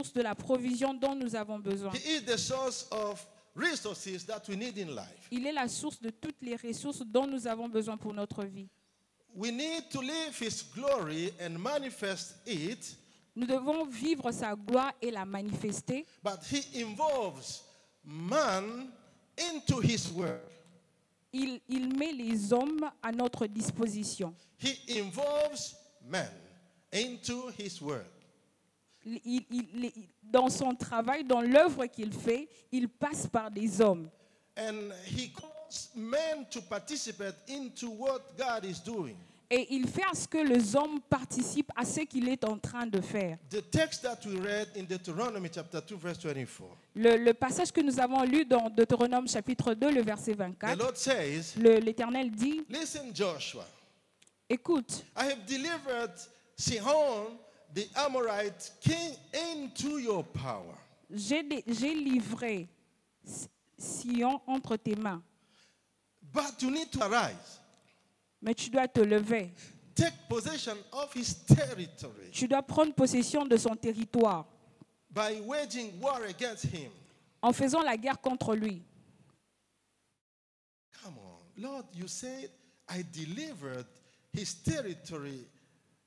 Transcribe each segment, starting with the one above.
source de la provision dont nous avons besoin. He is the source of resources that we need in life. Il est la source de toutes les ressources dont nous avons besoin pour notre vie. We need to live His glory and manifest it, Nous devons vivre sa gloire et la manifester, but He involves man into His work. il met les hommes à notre disposition. He involves man into His work. Dans son travail, dans l'œuvre qu'il fait, il passe par des hommes. And He calls men to participate into what God is doing. Et il fait à ce que les hommes participent à ce qu'il est en train de faire. The text that we read in Deuteronomy chapter 2 verse 24. Le passage que nous avons lu dans Deutéronome chapitre 2, le verset The 24, Lord says, l'Éternel dit, listen Joshua, écoute, I have delivered Sihon the Amorite king into your power. j'ai livré Sion entre tes mains, But you need to arise. mais tu dois te lever. Take possession of his territory Tu dois prendre possession de son territoire by waging war against him. en faisant la guerre contre lui. Come on, Lord, you said I delivered his territory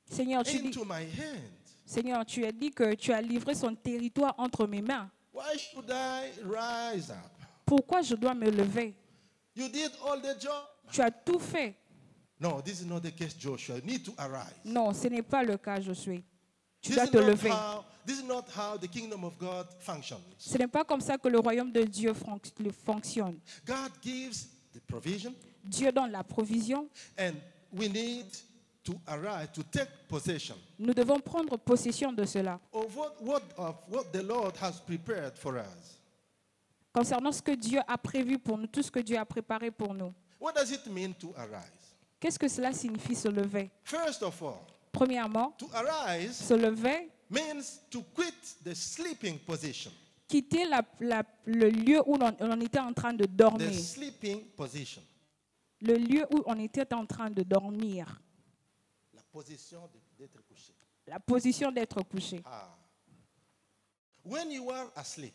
Seigneur, into my hand. Seigneur, tu as dit que tu as livré son territoire entre mes mains. Why should I rise up? Pourquoi je dois me lever? You did all the job. Tu as tout fait. No, this is not the case, Joshua. You need to arise. Non, ce n'est pas le cas, Josué. Tu This dois is te not lever. this is not how the kingdom of God functions. Ce n'est pas comme ça que le royaume de Dieu fonctionne. God gives the provision, Dieu donne la provision. and we need to arise to take possession Nous devons prendre possession de cela. of what the Lord has prepared for us. Concernant ce que Dieu a prévu pour nous, tout ce que Dieu a préparé pour nous. What does it mean to arise? Qu'est-ce que cela signifie se lever? First of all, Premièrement, to arise se lever, means to quit the sleeping position. quitter le lieu où on était en train de The dormir. sleeping position. Le lieu où on était en train de dormir. La position d'être couché. La position d'être couché. Ah. When you are asleep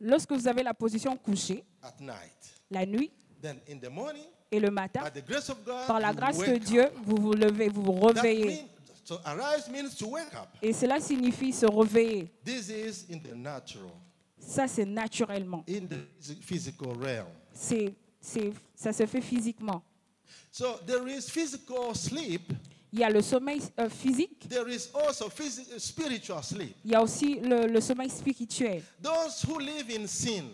Lorsque vous avez la position couchée, at night, la nuit then in the morning, et le matin, by the grace of God, par la you grâce de wake Dieu, up. vous vous levez, vous vous That réveillez. so arise means to wake up. Et cela signifie se réveiller. This is in the natural, Ça, c'est naturellement. in the physical realm. Ça se fait physiquement. So there is physical sleep. Il y a le sommeil physique, There is also spiritual sleep. il y a aussi le sommeil spirituel. Those who live in sin,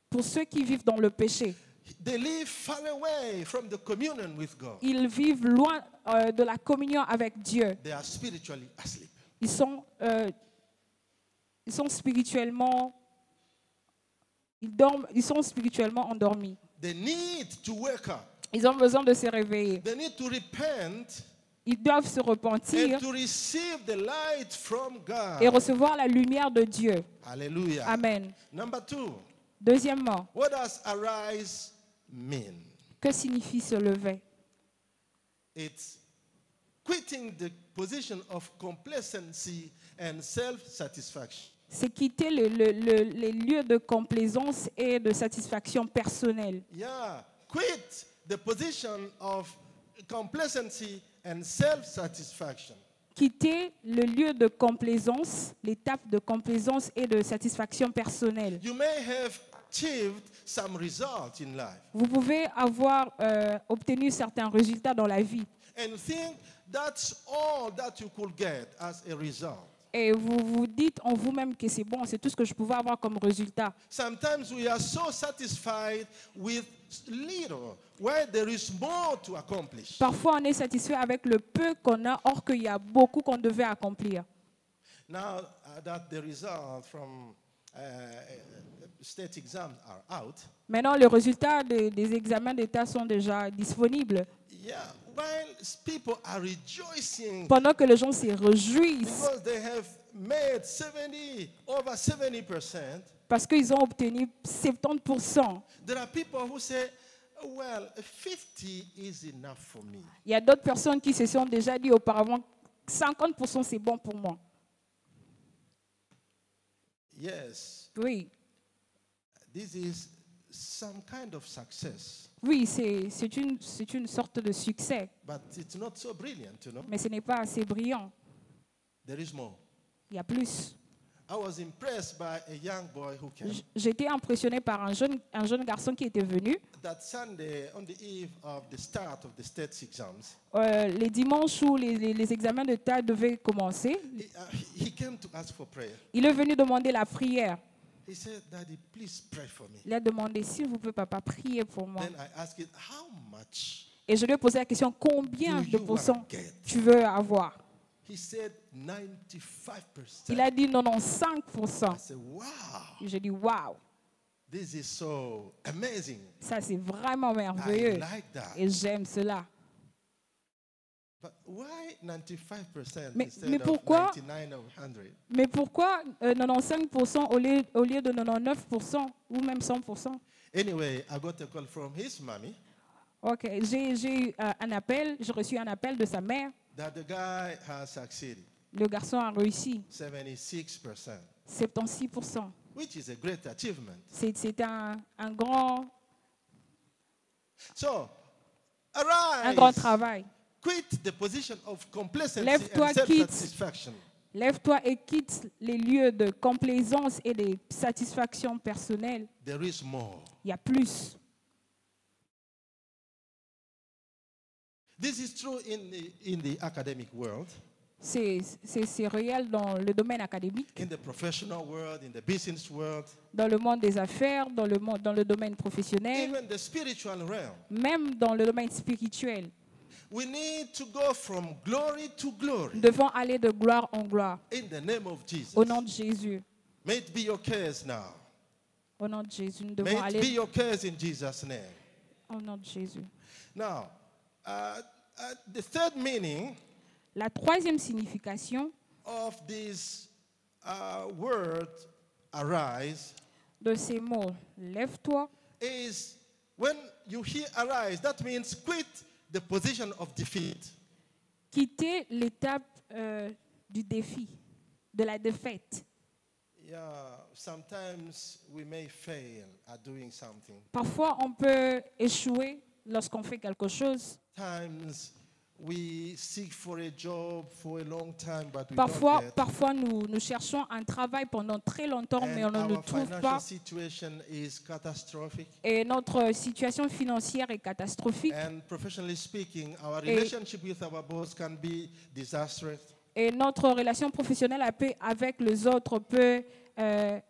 Pour ceux qui vivent dans le péché, they live far away from the communion with God. ils vivent loin de la communion avec Dieu. They are spiritually asleep. Ils sont spirituellement, ils sont spirituellement endormis. They need to wake up. Ils ont besoin de se réveiller. They need to repent Ils doivent se repentir and to receive the light from God. et recevoir la lumière de Dieu. Hallelujah. Amen. Number 2, Deuxièmement, what does arise mean? que signifie se lever? It's quitting the position of complacency and self-satisfaction. C'est quitter les lieux de complaisance et de satisfaction personnelle. Yeah, quit the position of complacency and self-satisfaction. Quitter le lieu de complaisance, l'étape de complaisance et de satisfaction personnelle. You may have achieved some result in life Vous pouvez avoir obtenu certains résultats dans la vie and think that's all that you could get as a result. et vous vous dites en vous-même que c'est bon, c'est tout ce que je pouvais avoir comme résultat. Sometimes we are so satisfied with little, where there is more to accomplish. Parfois, on est satisfait avec le peu qu'on a, or qu'il y a beaucoup qu'on devait accomplir. Now that the results from state exams are out, Maintenant, les résultats des examens d'État sont déjà disponibles. yeah, while people are rejoicing Pendant que les gens se réjouissent because they have made over 70%, parce qu'ils ont obtenu 70%. there are people who say, well, 50 is enough for me. Il y a d'autres personnes qui se sont déjà dit auparavant 50% c'est bon pour moi. Yes, Oui, this is some kind of success, oui, c'est une sorte de succès, but it's not so brilliant, you know. mais ce n'est pas assez brillant. There is more. Il y a plus. I was impressed by a young boy who came J'étais impressionné par un jeune garçon qui était venu. that Sunday on the eve of the start of the state exams. Les dimanches où les examens de TAT devaient commencer, He came to ask for prayer. il est venu demander la prière. He said, Daddy, please pray for me. Il a demandé, s'il vous plaît, papa, priez pour moi. Then I asked him, how much Et je lui ai posé la question, combien do de you want pourcents to get? tu veux avoir? He said 95%. Il a dit I 95%. said, wow, J'ai dit, waouh, this is so amazing. ça c'est vraiment I merveilleux. like that. Et j'aime cela. But why 95% Mais instead pourquoi- of 99 or 100? Mais pourquoi 95% au lieu de 99% ou même 100%? Anyway, I got a call from his mommy Ok, j'ai eu un appel, j'ai reçu un appel de sa mère. that the guy has succeeded, Le garçon a réussi 76%, 76%. which is a great achievement. C'est un grand So, un grand arise, travail. quit the position of complacency Lève-toi, and quitte. self-satisfaction. Lève-toi et quitte les lieux de complaisance et de satisfaction personnelle. There is more. Il y a plus. This is true in the academic world, C'est réel dans le domaine académique, in the professional world, in the business world, dans le monde des affaires, dans le domaine professionnel, even the spiritual realm. même dans le domaine spirituel. We need to go from glory to glory Nous devons aller de gloire en gloire. in the name of Jesus. Au nom de Jésus. May it be your case now. Au nom de Jésus. Nous May devons it be aller your case in Jesus' name. au nom de Jésus. Now, the third meaning La troisième signification of this word arise de ces mots, lève-toi, is when you hear arise, that means quit the position of defeat. quitter l'étape du défi, de la défaite. Yeah, sometimes we may fail at doing something. Parfois, on peut échouer lorsqu'on fait quelque chose. Times we seek for a job for a long time, but we Parfois, don't get. parfois nous cherchons un travail pendant très longtemps, mais on And ne le our trouve financial pas. situation is catastrophic. Et notre situation financière est catastrophique. And professionally speaking, our relationship with our boss can be disastrous. Et notre relation professionnelle avec les autres peut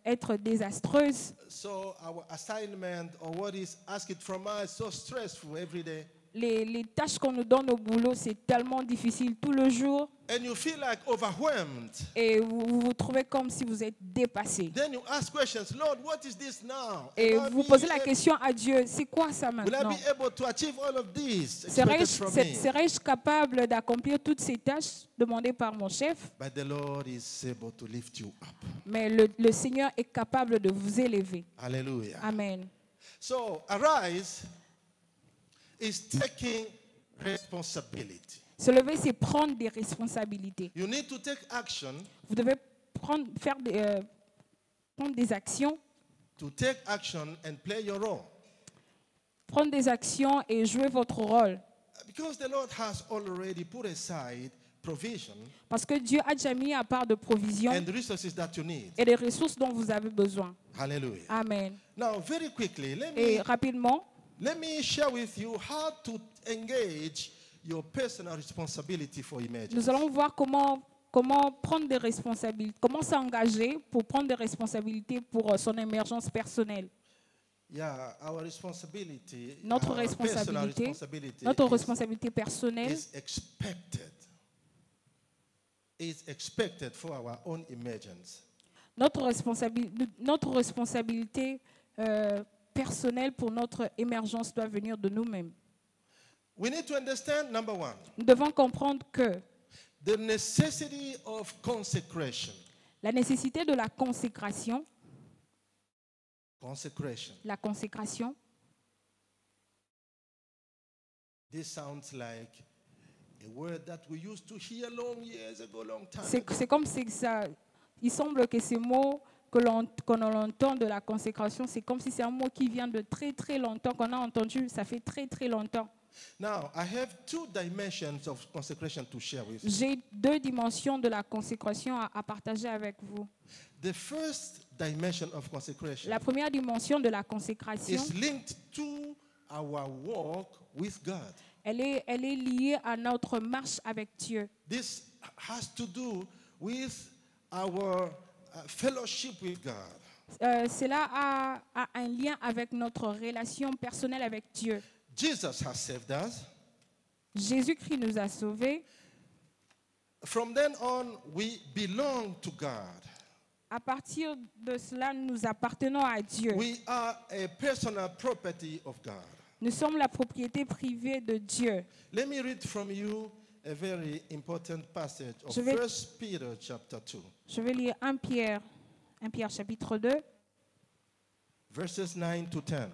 être désastreuse. So our assignment or what is asked from us is so stressful every day. Les tâches qu'on nous donne au boulot, c'est tellement difficile tout le jour. And you feel like overwhelmed. Et vous vous trouvez comme si vous êtes dépassé. Then you ask questions, Lord, what is this now? Et Am I vous be posez la able- question à Dieu, c'est quoi ça Will I maintenant? be able to achieve all of this expected from me? Serais-je capable d'accomplir toutes ces tâches demandées par mon chef? But the Lord is able to lift you up. Mais le Seigneur est capable de vous élever. Hallelujah. Amen. So arise is taking responsibility. Se lever, c'est prendre des responsabilités. You need to take action Vous devez prendre des actions, to take action and play your role. prendre des actions et jouer votre rôle. Because the Lord has already put aside provision Parce que Dieu a déjà mis à part de provisions and resources that you need. et des ressources dont vous avez besoin. Hallelujah. Amen. Now, very quickly, Et rapidement, let me share with you how to engage your personal responsibility for emergency. nous allons voir comment prendre des responsabilités, comment s'engager pour prendre des responsabilités pour son émergence personnelle. Yeah, our responsibility, Notre our personal responsabilité, notre responsabilité personnelle is expected for our own emergence. notre responsabilité personnelle pour notre émergence doit venir de nous-mêmes. We need to understand, number one, Nous devons comprendre que the necessity of consecration. la nécessité de la consécration, La consécration, this sounds like a word that we used to hear long years ago, long time ago. c'est comme si ça, il semble que ces mots qu'on entend de la consécration, c'est comme si c'est un mot qui vient de très très longtemps, qu'on a entendu, ça fait très très longtemps. Now, I have two dimensions of consecration to share with you. J'ai deux dimensions de la consécration à partager avec vous. The first dimension of consecration La première dimension de la consécration, is linked to our walk with God. elle est liée à notre marche avec Dieu. This has to do with our fellowship with God. Cela a un lien avec notre relation personnelle avec Dieu. Jesus has saved us. Jésus-Christ nous a sauvés. From then on, we belong to God. À partir de cela, nous appartenons à Dieu. We are a personal property of God. Nous sommes la propriété privée de Dieu. Let me read from you a very important passage of Je vais- 1 Peter chapter 2, Je vais lire 1 Pierre chapitre 2, verses 9 to 10.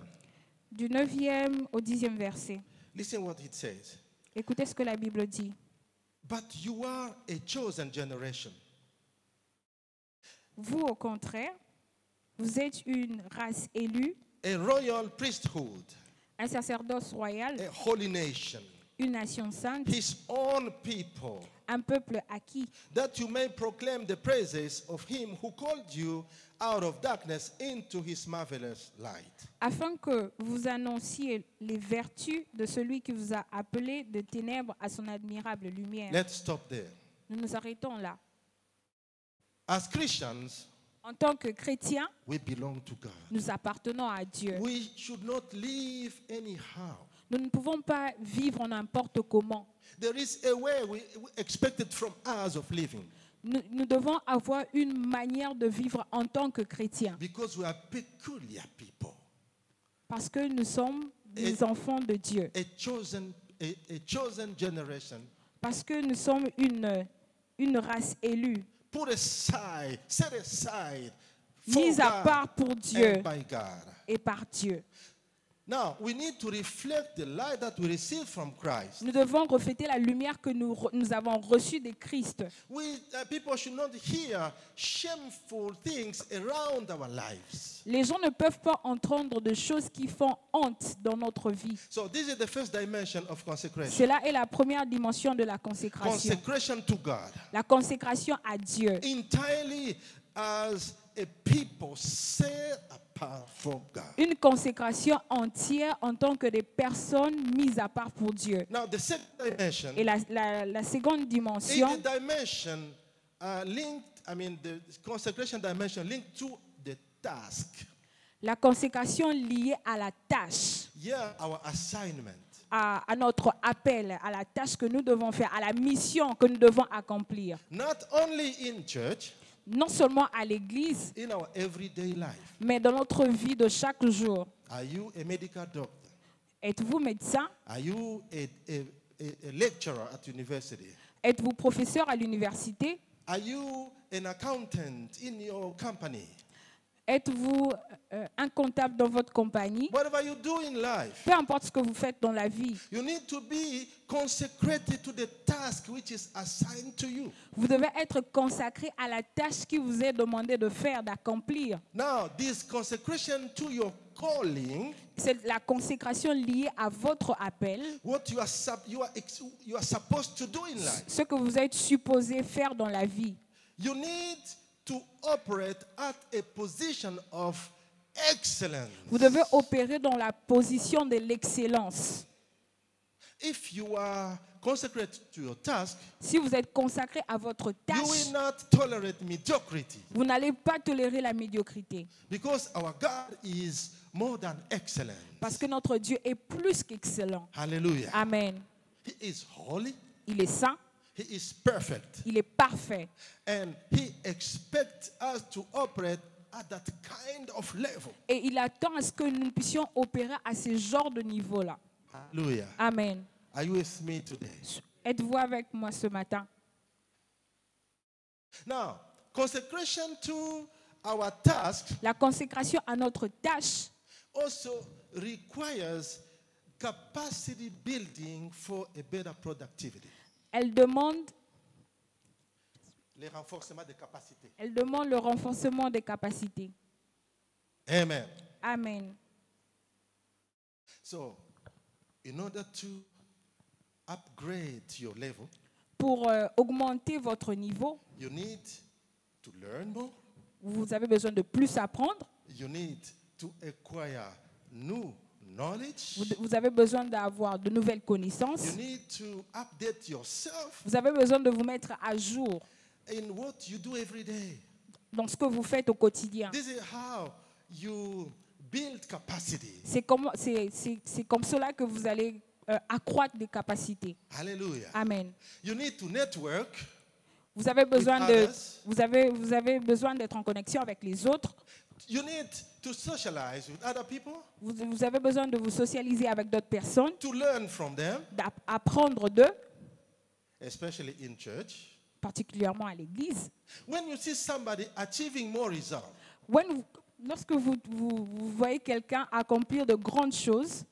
du 9e au 10e verset. Listen what it says. Écoutez ce que la Bible dit. But you are a chosen generation, Vous, au contraire, vous êtes une race élue, a royal priesthood, un sacerdoce royal, a holy nation, une nation sainte, his own people, un peuple acquis, that you may proclaim the praises of him who called you out of darkness into his marvelous light. afin que vous annonciez les vertus de celui qui vous a appelé de ténèbres à son admirable lumière. Let's stop there. Nous nous arrêtons là. As Christians, En tant que chrétiens, we belong to God. nous appartenons à Dieu. We should not live anyhow. Nous ne pouvons pas vivre n'importe comment. There is a way we expected from us of living, Nous devons avoir une manière de vivre en tant que chrétiens. because we are peculiar people, Parce que nous sommes des enfants de Dieu. a chosen generation. Parce que nous sommes une race élue, Put aside, set aside, for mise à God part pour Dieu and by God. et par Dieu. Now, we need to reflect the light that we receive from Christ. Nous devons refléter la lumière que nous avons reçue de Christ. People should not hear shameful things around our lives. Les gens ne peuvent pas entendre de choses qui font honte dans notre vie. So this is the first dimension of consecration. Cela est la première dimension de la consécration. Consecration to God. La consécration à Dieu. Entirely as a people set apart from God. Une consécration entière en tant que des personnes mises à part pour Dieu. Now the second dimension Et la seconde is dimension, the dimension the consecration dimension linked to the task. la consécration liée à la tâche, Yeah, our assignment. à notre appel, à la tâche que nous devons faire, à la mission que nous devons accomplir. Not only in church, Non seulement à l'église, in our everyday life. mais dans notre vie de chaque jour. Are you a medical doctor? Êtes-vous médecin? Are you a lecturer at university? Êtes-vous professeur à l'université? Are you an accountant in your company? Êtes-vous un comptable dans votre compagnie? Whatever you do in life, Peu importe ce que vous faites dans la vie, you need to be consecrated to the task which is assigned to you. vous devez être consacré à la tâche qui vous est demandée de faire, d'accomplir. Now, this consecration to your calling, C'est la consécration liée à votre appel, what you are supposed to do in life. ce que vous êtes supposé faire dans la vie. You need to operate at a position of excellence. Vous devez opérer dans la position de l'excellence. If you are consecrated to your task, Si vous êtes consacré à votre you tâche, will not tolerate mediocrity, vous n'allez pas tolérer la médiocrité. because our God is more than excellent. Parce que notre Dieu est plus qu'excellent. Hallelujah. Amen. He is holy, Il est saint, he is perfect, il est parfait. and he expects us to operate at that kind of level. Et il attend à ce que nous puissions opérer à ce genre de niveau-là. Hallelujah. Amen. Are you with me today? Êtes-vous avec moi ce matin? Now, consecration to our task La consécration à notre tâche also requires capacity building for a better productivity. elle demande les renforcements de capacités. Elle demande le renforcement des capacités. Amen. Amen. So, in order to upgrade your level, Pour augmenter votre niveau, you need to learn more. vous avez besoin de plus apprendre. You need to acquire new knowledge. Vous avez besoin d'avoir de nouvelles You connaissances. need to update yourself Vous avez besoin de vous mettre à jour in what you do every day. dans ce que vous faites au quotidien. This is how you build capacity. C'est comme cela que vous allez accroître des capacités. Hallelujah. Amen. You need to network. Vous avez besoin With de, others. vous avez besoin d'être en connexion avec les autres. You need to socialize with other people, Vous avez besoin de vous socialiser avec d'autres personnes, to learn from them, d'apprendre d'eux, especially in church. particulièrement à l'église. When you see somebody achieving more results, Lorsque vous voyez quelqu'un accomplir de grandes choses,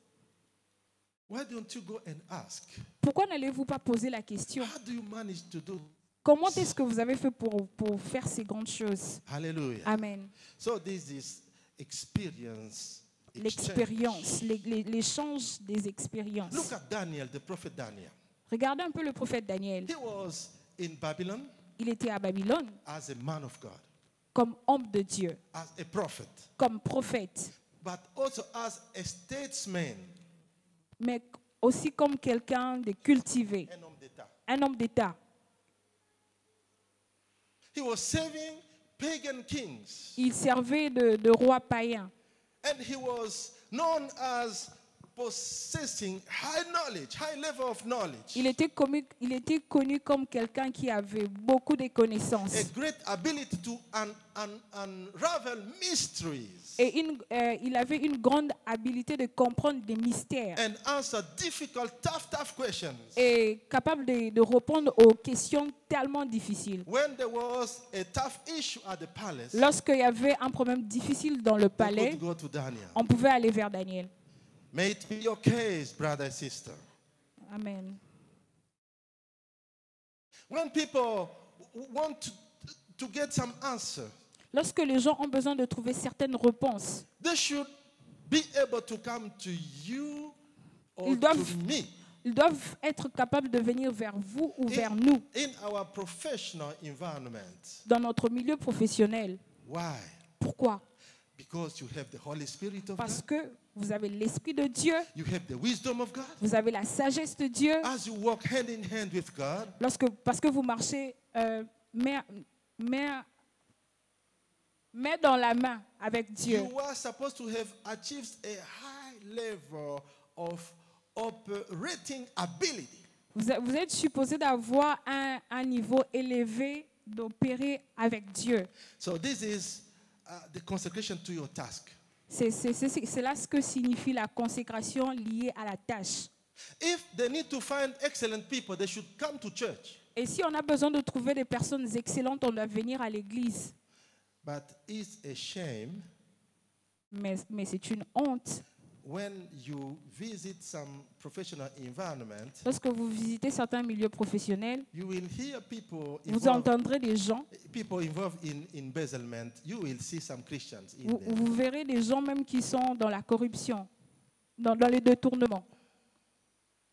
why don't you go and ask, pourquoi n'allez-vous pas poser la question? how do you manage to do? Comment est-ce que vous avez fait pour faire ces grandes choses? Hallelujah. Amen. So this is experience. exchange. L'expérience, l'échange des expériences. Look at Daniel, the prophet Daniel. Regardez un peu le prophète Daniel. He was in Babylon Il était à Babylone as a man of God, comme homme de Dieu, as a prophet, comme prophète, but also as a statesman, mais aussi comme quelqu'un de cultivé, un homme d'État. un homme d'État. He was serving pagan kings, Il servait de roi païen. and he was known as possessing high knowledge, high level of knowledge, Il était connu comme quelqu'un qui avait beaucoup de connaissances a great ability to unravel mysteries et il avait une grande habilité de comprendre des mystères and answer difficult, tough questions. et capable de répondre aux questions tellement difficiles. When there was a tough issue at the palace, Lorsqu'il y avait un problème difficile dans le we palais, could go to Daniel. on pouvait aller vers Daniel. May it be your case, brother and sister. Amen. When people want to get some answer, Lorsque les gens ont besoin de trouver certaines réponses, they should be able to come to you or Ils doivent- to me. ils doivent être capables de venir vers vous ou vers nous In our professional environment. dans notre milieu professionnel. Why? Pourquoi? Because you have the Holy Spirit of Parce God. que vous avez l'Esprit de Dieu, You have the wisdom of God. vous avez la sagesse de Dieu, As you walk hand in hand with God, parce que vous marchez main dans la main avec Dieu. you are supposed to have achieved a high level of operating ability. Vous êtes supposé d'avoir un niveau élevé d'opérer avec Dieu. So this is the consecration to your task. C'est là ce que signifie la consécration liée à la tâche. If they need to find excellent people, they should come to church. Et si on a besoin de trouver des personnes excellentes, on doit venir à l'église. But it's a shame Mais c'est une honte. when you visit some professional environment, Lorsque vous visitez certains milieux professionnels, you will hear people vous involved, entendrez des gens, involved in embezzlement. You will see some Christians in vous, there. vous verrez des gens même qui sont dans la corruption, dans les détournements.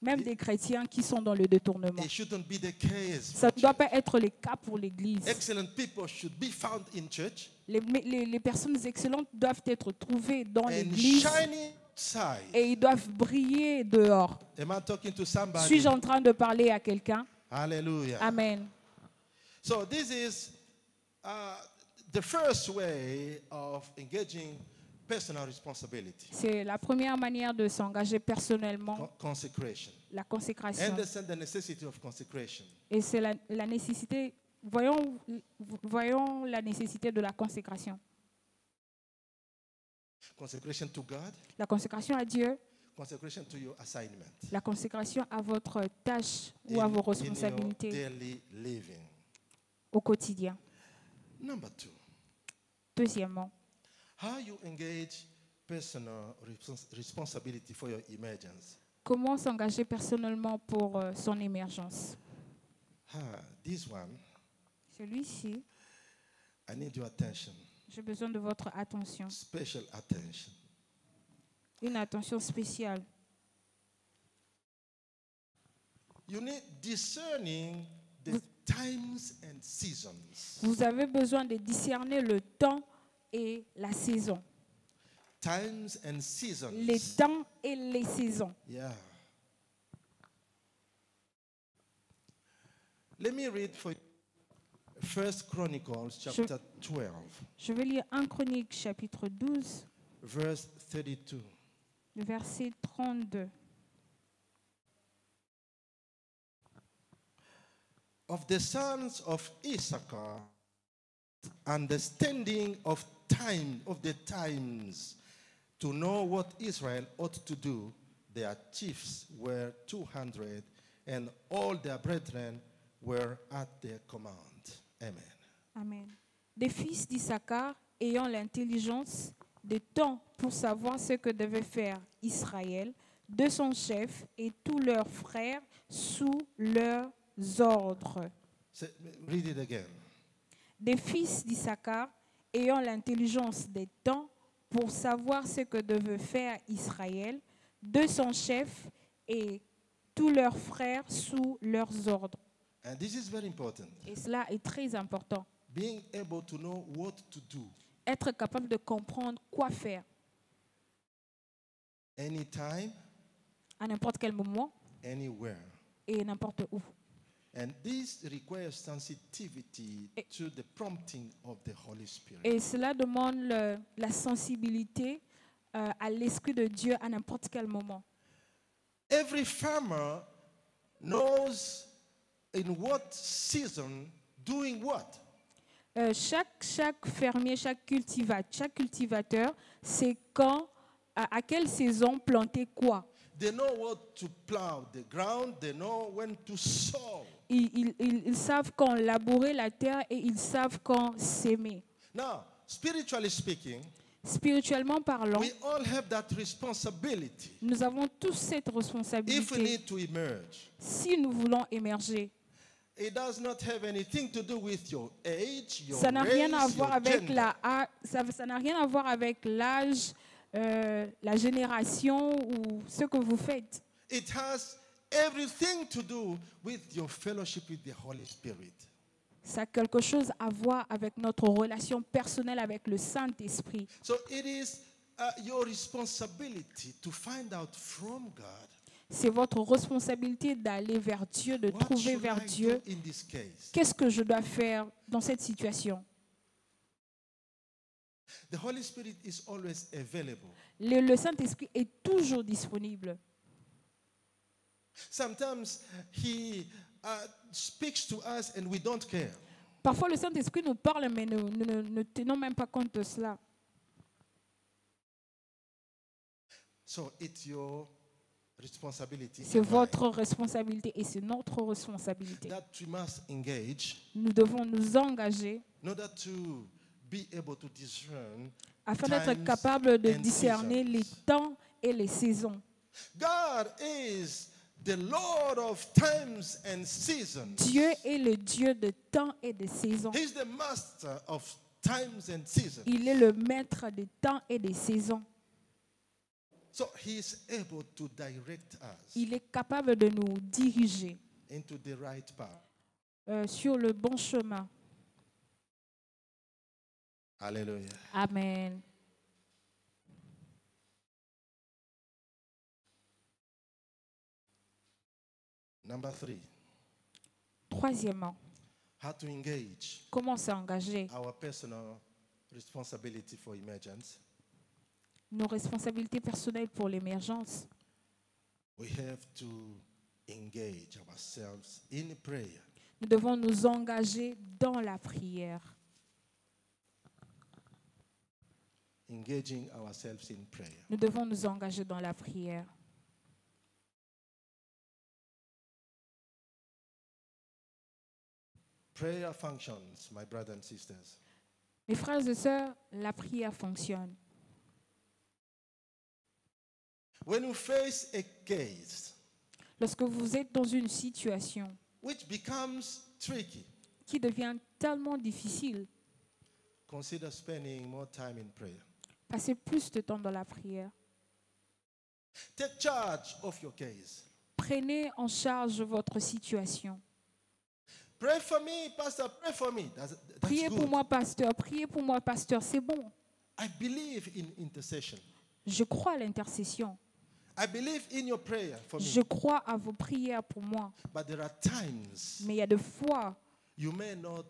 Même des chrétiens qui sont dans le détournement. It shouldn't be the case. Ça ne doit pas être le cas pour l'Église. Excellent people should be found in church Les personnes excellentes doivent être trouvées dans and l'Église shining outside. et ils doivent briller dehors. Am I talking to somebody? Suis-je en train de parler à quelqu'un? Hallelujah. Amen. So this is the first way of engaging personal responsibility. C'est la première manière de s'engager personnellement, Consecration. la consécration. Understand the necessity of consecration. Et c'est la nécessité, voyons la nécessité de la consécration. Consecration to God, La consécration à Dieu, consecration to your assignment. la consécration à votre tâche ou à vos In your responsabilités daily living. au quotidien. Number 2, Deuxièmement, how you engage personal responsibility for your emergence. comment s'engager personnellement pour son émergence? This one, Celui-ci, I need your attention, j'ai besoin de votre attention, special attention. une attention spéciale. You need discerning the times and seasons. Vous avez besoin de discerner le temps et la saison. Times and seasons. Les temps et les saisons. Yeah. Let me read for you First Chronicles chapter 12, Je vais lire 1 Chronique chapitre 12, verse 32. le verset 32. Of the sons of Issachar, understanding of time, of the times, to know what Israel ought to do, their chiefs were 200, and all their brethren were at their command. Amen. Amen. Des fils d'Issachar ayant l'intelligence des temps pour savoir ce que devait faire Israël, de son chef et tous leurs frères sous leurs ordres. Read it again. Des fils d'Issachar ayant l'intelligence des temps pour savoir ce que devait faire Israël, de son chef et tous leurs frères sous leurs ordres. And this is very important. Et cela est très important. Being able to know what to do Être capable de comprendre quoi faire anytime, à n'importe quel moment anywhere. et n'importe où. And this requires sensitivity to the prompting of the Holy Spirit. Et cela demande la sensibilité à l'Esprit de Dieu à n'importe quel moment. Every farmer knows in what season doing what. Chaque fermier, chaque cultivateur sait quand, à quelle saison planter quoi. They know what to plow the ground, they know when to sow. Ils savent quand labourer la terre et ils savent quand s'aimer. Now, spiritually speaking, Spirituellement parlant, we all have that responsibility nous avons tous cette if we responsabilité need to emerge. si nous voulons émerger. It does not have anything to do with your age, your Ça n'a rien à race, voir your avec gender. ça n'a rien à voir avec l'âge, la génération ou ce que vous faites. It has everything to do with your fellowship with the Holy Spirit. Ça a quelque chose à voir avec notre relation personnelle avec le Saint-Esprit. So it is your responsibility to find out from God C'est votre responsabilité d'aller vers Dieu, de what trouver should vers I Dieu. do in this case. Qu'est-ce que je dois faire dans cette situation? The Holy Spirit is always available. Le Saint-Esprit est toujours disponible. Sometimes he speaks to us and we don't care. Parfois, le Saint-Esprit nous parle, mais nous ne tenons même pas compte de cela. So it's your responsibility C'est and mine votre responsabilité et c'est notre responsabilité. that we must engage Nous devons nous engager in order to be able to discern afin d'être times capables de and discerner seasons. les temps et les saisons. God is the Lord of times and seasons. Dieu est le Dieu de temps et de saisons. He's the master of times and seasons. Il est le maître des temps et des saisons. So he is able to direct us Il est capable de nous diriger into the right path. sur le bon chemin. Hallelujah. Amen. Number 3, Troisièmement, how to engage comment s'engager? our personal responsibility for emergence. Nos responsabilités personnelles pour l'émergence. We have to engage ourselves in prayer. Nous devons nous engager dans la prière. Engaging ourselves in prayer. Nous devons nous engager dans la prière. Prayer functions, my brothers and sisters. Mes frères et sœurs, la prière fonctionne. When you face a case Lorsque vous êtes dans une situation which becomes tricky, qui devient tellement difficile. consider spending more time in prayer. Passez plus de temps dans la prière. Take charge of your case. Prenez en charge votre situation. Pray for me, Pastor, pray for me. That's Priez pour good. moi, pasteur. Priez pour moi, pasteur. C'est bon. I believe in intercession. Je crois à l'intercession. I believe in your prayer for me. Je crois à vos prières pour moi. But there are times Mais il y a des fois, you may not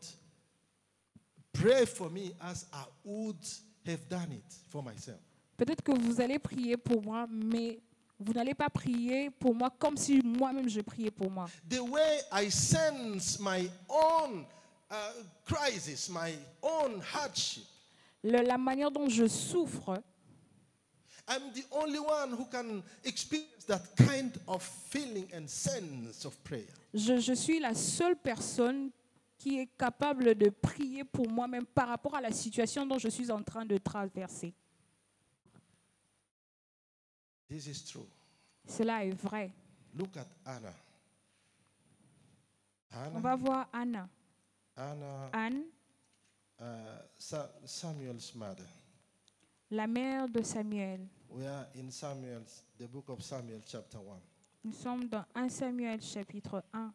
pray for me as I would have done it for myself. peut-être que vous allez prier pour moi, mais vous n'allez pas prier pour moi comme si moi-même je priais pour moi. The way I sense my own crisis, my own hardship, La manière dont je souffre, I'm the only one who can experience that kind of feeling and sense of prayer. je suis la seule personne qui est capable de prier pour moi-même par rapport à la situation dont je suis en train de traverser. This is true. Cela est vrai. Look at Anna. On va voir Anna. Anne, Samuel's mother. la mère de Samuel. We are in the book of Samuel, chapter 1. Nous sommes dans 1 Samuel chapitre 1.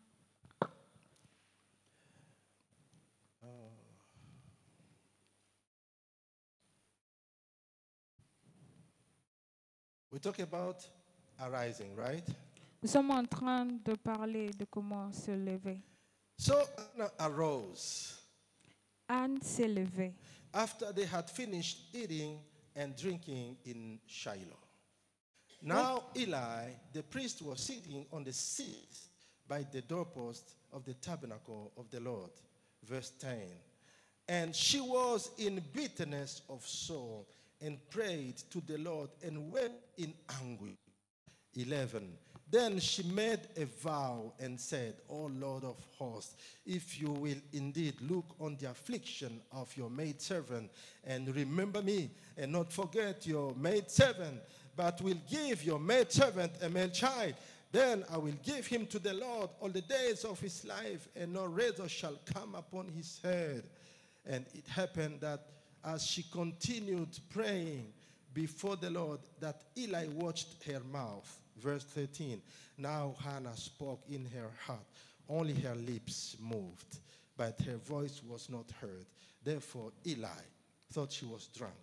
We talk about arising, right? Nous sommes en train de parler de comment se lever. So Anna arose Anne s'est levée after they had finished eating and drinking in Shiloh. Now Eli, the priest, was sitting on the seat by the doorpost of the tabernacle of the Lord. Verse 10. And she was in bitterness of soul and prayed to the Lord and wept in anguish. 11. Then she made a vow and said, O Lord of hosts, if you will indeed look on the affliction of your maidservant and remember me and not forget your maidservant, but will give your maidservant a male child, then I will give him to the Lord all the days of his life, and no razor shall come upon his head. And it happened that as she continued praying before the Lord, that Eli watched her mouth. Verse 13. Now Hannah spoke in her heart. Only her lips moved, but her voice was not heard. Therefore Eli thought she was drunk.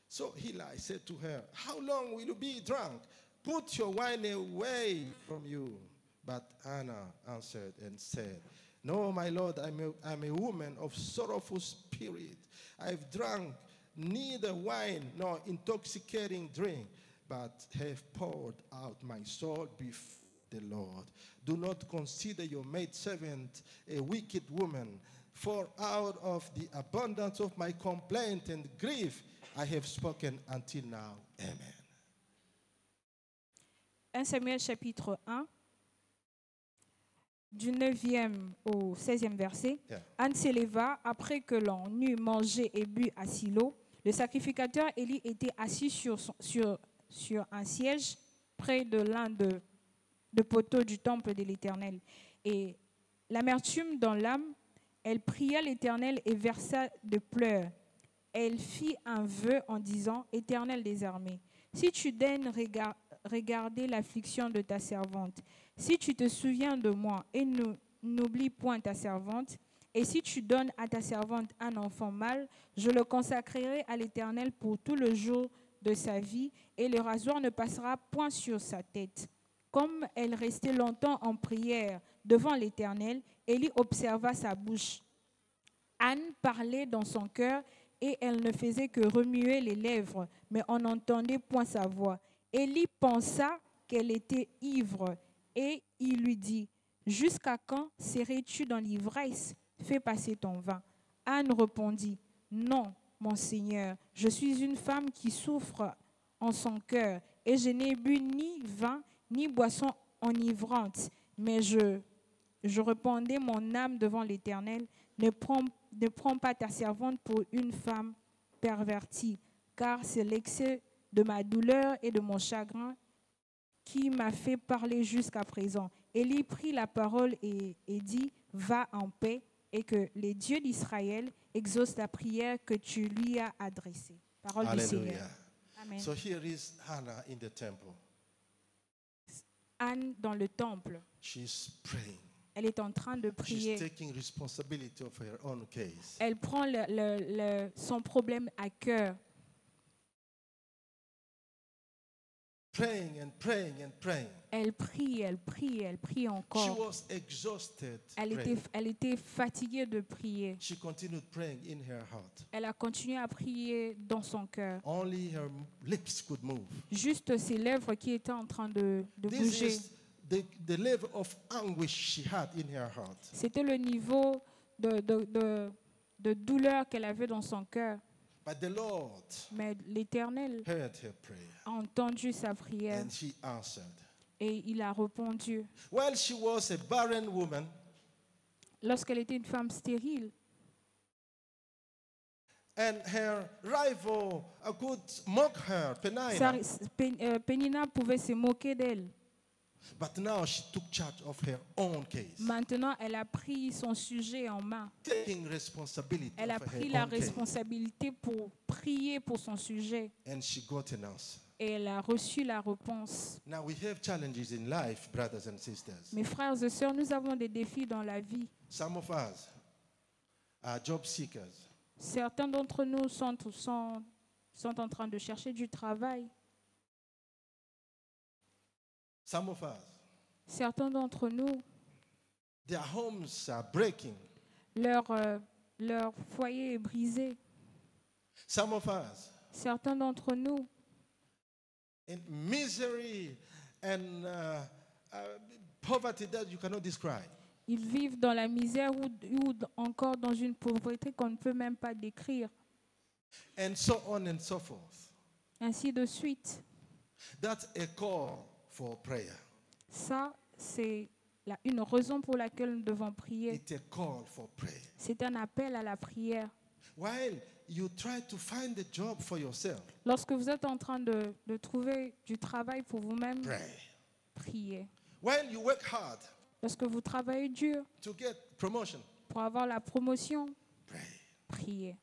So Eli said to her, how long will you be drunk? Put your wine away from you. But Hannah answered and said, no, my Lord, I'm a woman of sorrowful spirit. I've drunk neither wine nor intoxicating drink, but have poured out my soul before the Lord. Do not consider your maidservant a wicked woman, for out of the abundance of my complaint and grief I have spoken until now. Amen. 1 Samuel chapitre 1, du 9e au 16e verset. Yeah. Anne s'éleva après que l'on eut mangé et bu à Silo. Le sacrificateur Élie était assis sur un siège près de l'un des poteaux du temple de l'Éternel. Et l'amertume dans l'âme, elle pria l'Éternel et versa de pleurs. Elle fit un vœu en disant, Éternel des armées, si tu daignes regarder l'affliction de ta servante, si tu te souviens de moi et n'oublie point ta servante, et si tu donnes à ta servante un enfant mâle, je le consacrerai à l'Éternel pour tout le jour de sa vie, et le rasoir ne passera point sur sa tête. Comme elle restait longtemps en prière devant l'Éternel, Élie observa sa bouche. Anne parlait dans son cœur, et elle ne faisait que remuer les lèvres, mais on n'entendait point sa voix. Élie pensa qu'elle était ivre, et il lui dit, « Jusqu'à quand serais-tu dans l'ivresse? Fais passer ton vin. » Anne répondit, « Non, mon Seigneur, je suis une femme qui souffre en son cœur, et je n'ai bu ni vin, ni boisson enivrante, mais je répandais mon âme devant l'Éternel. Ne prends pas ta servante pour une femme pervertie, car c'est l'excès de ma douleur et de mon chagrin qui m'a fait parler jusqu'à présent. » Élie prit la parole et dit, « Va en paix. » et que les dieux d'Israël exaucent la prière que tu lui as adressée. Parole du Seigneur. Hallelujah. Amen. So here is Hannah in the temple. Anne dans le temple, She's praying. elle est en train de She's prier. taking responsibility of her own case. Elle prend son problème à cœur. Praying and praying and praying. Elle prie, elle prie, elle prie She encore. was exhausted. Elle praying. était fatiguée de prier. She continued praying in her heart. Elle a continué à prier dans son cœur. Only her lips could move. Juste ses lèvres qui étaient en train de This bouger. is the level of anguish she had in her heart. C'était le niveau de douleur qu'elle avait dans son cœur. But the Lord Mais l'Éternel heard her prayer a entendu sa prière and she answered. et il a répondu. While she was a barren woman, Lorsqu'elle était une femme stérile, and her rival could mock her, Peninnah. Pénina pouvait se moquer d'elle. But now she took charge of her own case, Maintenant, elle a pris son sujet en main. taking responsibility Elle a of pris her la own case. responsabilité pour prier pour son sujet. And she got an answer. Et elle a reçu la réponse. Now we have challenges in life, brothers and sisters. Mes frères et sœurs, nous avons des défis dans la vie. Some of us are job seekers. Certains d'entre nous sont en train de chercher du travail. Some of us, Certains d'entre nous, their homes are breaking. leur foyer est brisé. Some of us, Certains d'entre nous, in misery and poverty that you cannot describe. ils vivent dans la misère ou encore dans une pauvreté qu'on ne peut même pas décrire. And so on and so forth. Ainsi de suite. That's a call for prayer. Ça, c'est une raison pour laquelle nous devons prier. It's a call for prayer. C'est un appel à la prière. While you try to find a job for yourself, Lorsque vous êtes en train de trouver du travail pour vous-même, pray. priez. While you work hard Lorsque vous travaillez dur to get promotion, pour avoir la promotion, pray. priez.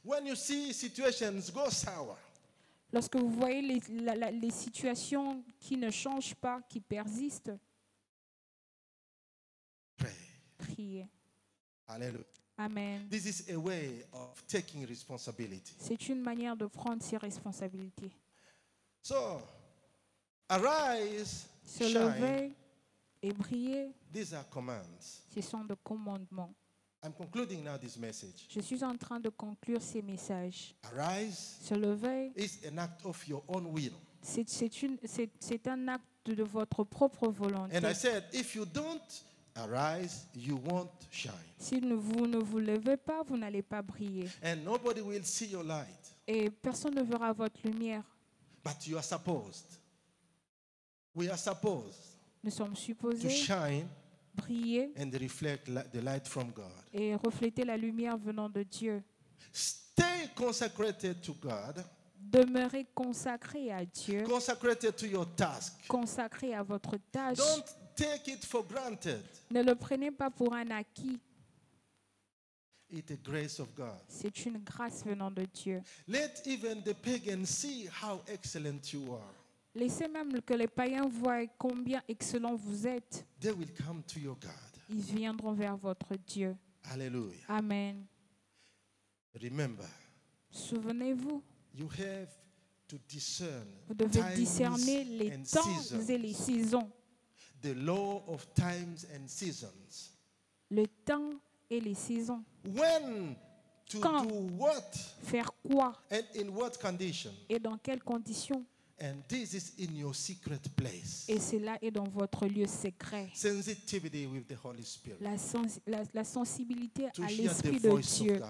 When you see situations go sour, Lorsque vous voyez les situations qui ne changent pas, qui persistent, pray. priez. Hallelujah. Amen. This is a way of taking responsibility. C'est une manière de prendre ses responsabilités. So, arise, Se shine. lever et prier, These are commands. ce sont des commandements. I'm concluding now this message. Je suis en train de conclure ces messages. Arise Se lever, is an act of your own will. c'est un acte de votre propre volonté. And I said, if you don't arise, you won't shine. Si vous ne vous levez pas, vous n'allez pas briller. And nobody will see your light. Et personne ne verra votre lumière. But you are supposed. We are supposed Nous sommes to supposés shine briller and reflect the light from God. et refléter la lumière venant de Dieu. Stay consecrated to God, Demeurez consacré à Dieu, consecrated to your task. consacré à votre tâche. Don't take it for granted. Ne le prenez pas pour un acquis. It's a grace of God. C'est une grâce venant de Dieu. Let even the pagans see how excellent you are. Laissez même que les païens voient combien excellent vous êtes. They will come to your God. Ils viendront vers votre Dieu. Hallelujah. Amen. Remember, Souvenez-vous, you have to discern vous devez times discerner les and temps seasons. et les saisons. The law of times and seasons. Le temps et les saisons. When to Quand? do what Faire quoi and in what condition. et dans quelles conditions. And this is in your secret place. Et cela est dans votre lieu secret. Sensitivity with the Holy Spirit. La sensibilité To à hear the l'Esprit de voice of Dieu. God.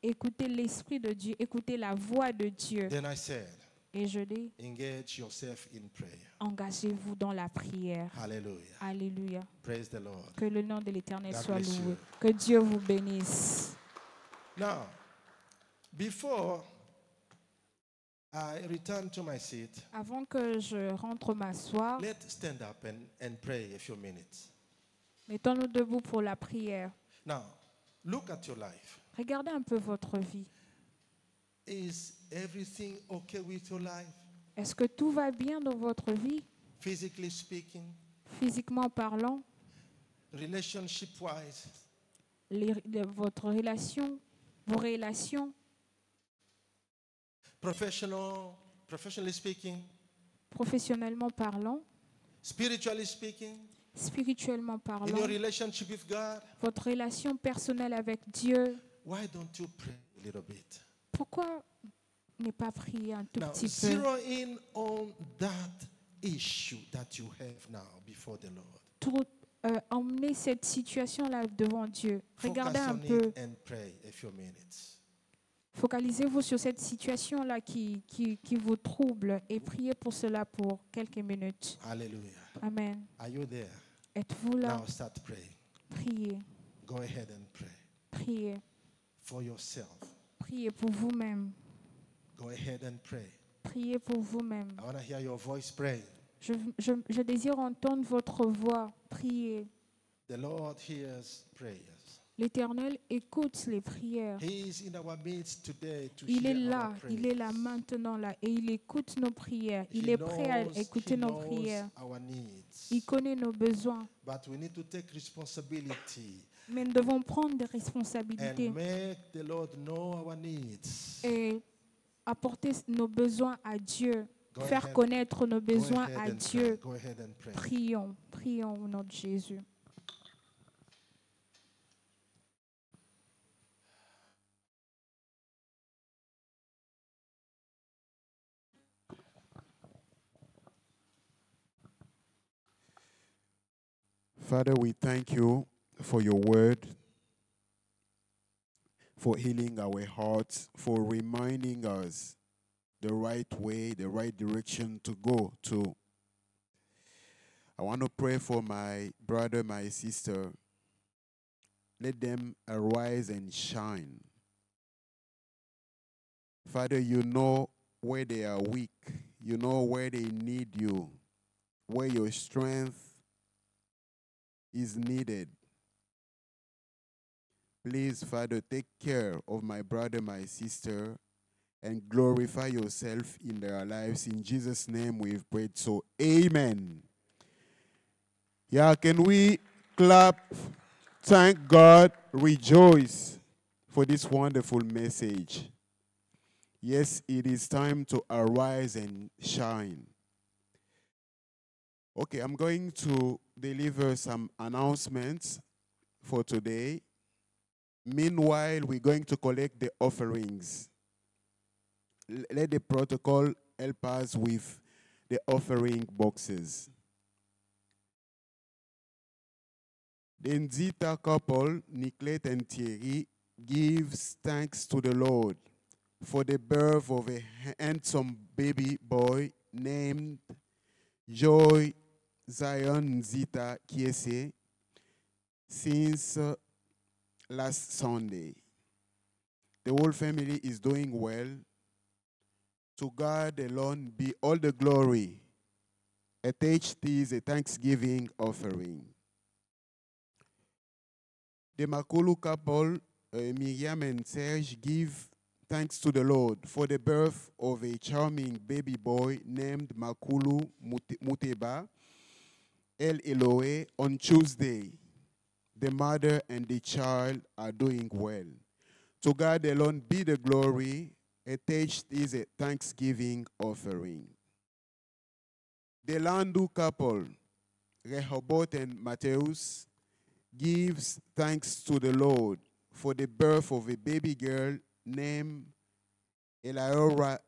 Écoutez l'Esprit de Dieu. Écoutez la voix de Dieu. Then I said, Et je dis, engage yourself in prayer. engagez-vous dans la prière. Hallelujah. Alléluia. Praise the Lord. Que le nom de l'Éternel God soit bless loué. you. Que Dieu vous bénisse. Now, before I return to my seat, Avant que je rentre m'asseoir, let's stand up and pray a few minutes. mettons-nous debout pour la prière. Now, Look at your life. Regardez un peu votre vie. Is everything okay with your life? Est-ce que tout va bien dans votre vie, Physically speaking, physiquement parlant, relationship-wise, votre relation, vos relations, professionally speaking, professionnellement parlant, spiritually speaking, spirituellement in parlant, your relationship with God? votre relation personnelle avec Dieu? Why don't you pray a little bit? Pourquoi ne pas prier un tout Now, petit peu? zero in on that issue that you have now before the Lord. Emmener cette situation-là devant Dieu. Regardez Focus un on peu. it and pray a few minutes. Focalisez-vous sur cette situation-là qui vous trouble et priez pour cela pour quelques minutes. Hallelujah. Amen. Are you there? Êtes-vous là? Now start praying. Priez, Go ahead and pray priez, for yourself. priez pour vous-même. Go ahead and pray. Priez pour vous-même. I want to hear your voice pray. Je désire entendre votre voix. Priez. The Lord hears prayers. L'Éternel écoute les prières. He is in our midst today to Il est hear là, our il est là prayers. maintenant là et il écoute nos prières. Il He est prêt à knows- écouter he nos knows prières. our needs. Il connaît nos besoins. But we need to take responsibility Mais nous devons prendre des responsabilités and make the Lord know our needs. et apporter nos besoins à Dieu. Go Faire ahead- connaître nos Go besoins ahead à and Dieu. pray. Go ahead and pray. Prions, prions au nom de Jésus. Father, we thank you for your word, for healing our hearts, for reminding us the right way, the right direction to go to. I want to pray for my brother, my sister. Let them arise and shine. Father, you know where they are weak. You know where they need you, where your strength is needed. Please, Father, take care of my brother, my sister, and glorify yourself in their lives. In Jesus' name we've prayed. So, amen. Yeah, can we clap? Thank God, rejoice for this wonderful message. Yes, it is time to arise and shine. Okay, I'm going to deliver some announcements for today. Meanwhile, we're going to collect the offerings. Let the protocol help us with the offering boxes. The Nzita couple, Nicolette and Thierry, gives thanks to the Lord for the birth of a handsome baby boy named Joy Zion Nzita Kiese since last Sunday. The whole family is doing well. To God alone be all the glory. Attached is a thanksgiving offering. The Makulu couple, Miriam and Serge, give thanks to the Lord for the birth of a charming baby boy named Makulu Muteba El Elohe on Tuesday. The mother and the child are doing well. To God alone be the glory. Attached is a thanksgiving offering. The Landu couple, Rehoboth and Mateus, gives thanks to the Lord for the birth of a baby girl named Eliora